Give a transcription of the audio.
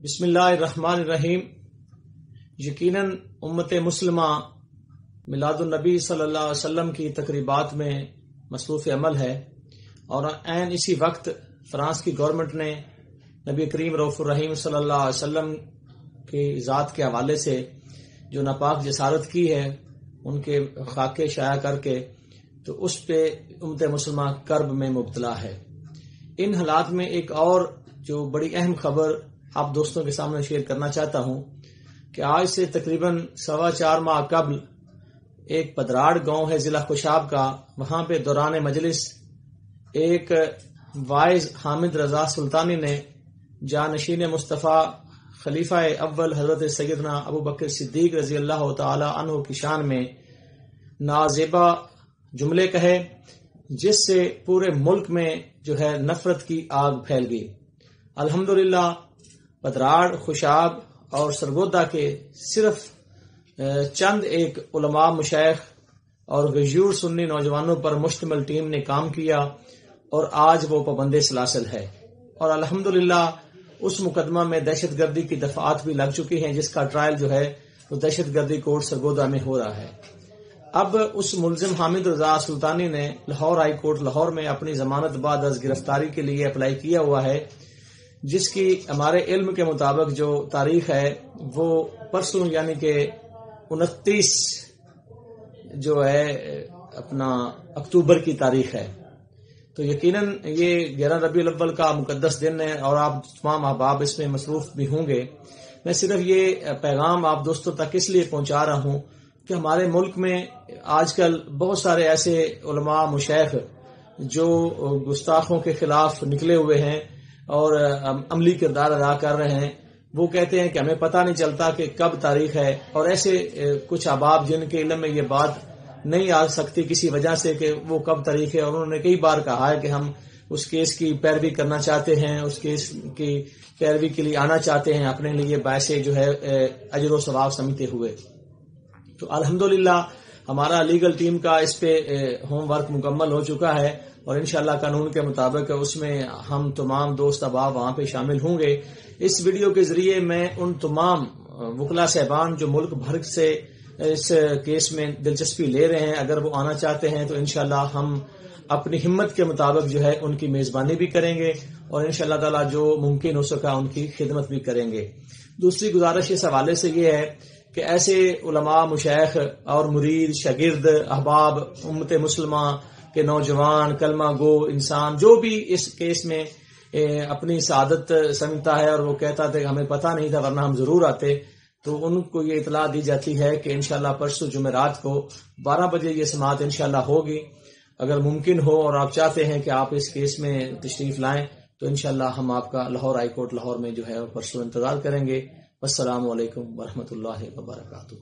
بسم اللہ الرحمن الرحیم۔ یقیناً امت مسلمہ میلاد النبی صلی اللہ علیہ وسلم کی تقریبات میں مصروف عمل ہے، اور عین اسی وقت فرانس کی گورنمنٹ نے نبی کریم رؤوف الرحیم صلی اللہ علیہ وسلم کی ذات کے حوالے سے جو ناپاک جسارت کی ہے ان کے خاکے شائع کر کے، تو اس پہ امت مسلمہ کرب میں مبتلا ہے۔ ان حالات میں ایک اور جو بڑی اہم خبر آپ دوستوں کے سامنے شیئر کرنا چاہتا ہوں کہ آج سے تقریباً 4.25 ماہ قبل ایک پدراڑ گاؤں ہے ضلع خوشاب کا، وہاں پہ دوران مجلس ایک وائز حامد رضا سلطانی نے جانشین مصطفیٰ خلیفہ اول حضرت سیدنا ابو بکر صدیق رضی اللہ تعالی عنہ کی شان میں نازیبا جملے کہے، جس سے پورے ملک میں جو ہے نفرت کی آگ پھیل گئی۔ الحمدللہ پدراڑ، خوشاب اور سرگودا کے صرف چند ایک علماء، مشائخ اور غیور سنی نوجوانوں پر مشتمل ٹیم نے کام کیا، اور آج وہ پابند سلاسل ہے، اور الحمدللہ اس مقدمہ میں دہشت گردی کی دفعات بھی لگ چکی ہیں، جس کا ٹرائل جو ہے وہ دہشت گردی کورٹ سرگودا میں ہو رہا ہے۔ اب اس ملزم حامد رضا سلطانی نے لاہور ہائی کورٹ لاہور میں اپنی ضمانت بعد از گرفتاری کے لیے اپلائی کیا ہوا ہے، جس کی ہمارے علم کے مطابق جو تاریخ ہے وہ پرسوں یعنی کہ 29 جو ہے اپنا اکتوبر کی تاریخ ہے۔ تو یقیناً یہ 11 ربیع الاول کا مقدس دن ہے، اور آپ تمام احباب اس میں مصروف بھی ہوں گے۔ میں صرف یہ پیغام آپ دوستوں تک اس لیے پہنچا رہا ہوں کہ ہمارے ملک میں آج کل بہت سارے ایسے علماء، مشائخ جو گستاخوں کے خلاف نکلے ہوئے ہیں اور عملی کردار ادا کر رہے ہیں، وہ کہتے ہیں کہ ہمیں پتہ نہیں چلتا کہ کب تاریخ ہے، اور ایسے کچھ احباب جن کے علم میں یہ بات نہیں آ سکتی کسی وجہ سے کہ وہ کب تاریخ ہے، اور انہوں نے کئی بار کہا ہے کہ ہم اس کیس کی پیروی کرنا چاہتے ہیں، اس کیس کی پیروی کے لیے آنا چاہتے ہیں، اپنے لیے باعث جو ہے اجر و ثواب سمجھتے ہوئے۔ تو الحمدللہ ہمارا لیگل ٹیم کا اس پہ ہوم ورک مکمل ہو چکا ہے، اور انشاءاللہ قانون کے مطابق اس میں ہم تمام دوست احباب وہاں پہ شامل ہوں گے۔ اس ویڈیو کے ذریعے میں ان تمام وکلاء صاحبان جو ملک بھر سے اس کیس میں دلچسپی لے رہے ہیں، اگر وہ آنا چاہتے ہیں تو انشاءاللہ ہم اپنی ہمت کے مطابق جو ہے ان کی میزبانی بھی کریں گے، اور انشاءاللہ تعالی جو ممکن ہو سکا ان کی خدمت بھی کریں گے۔ دوسری گزارش اس حوالے سے یہ ہے کہ ایسے علماء، مشائخ اور مرید، شاگرد، احباب امت مسلمہ کے نوجوان، کلمہ گو انسان جو بھی اس کیس میں اپنی سعادت سمجھتا ہے اور وہ کہتا تھا کہ ہمیں پتہ نہیں تھا ورنہ ہم ضرور آتے، تو ان کو یہ اطلاع دی جاتی ہے کہ انشاءاللہ پرسوں جمعرات کو 12 بجے یہ سماعت انشاءاللہ ہوگی۔ اگر ممکن ہو اور آپ چاہتے ہیں کہ آپ اس کیس میں تشریف لائیں تو انشاءاللہ ہم آپ کا لاہور ہائی کورٹ لاہور میں جو ہے پرسوں انتظار کریں گے۔ السلام علیکم ورحمۃ اللہ وبرکاتہ۔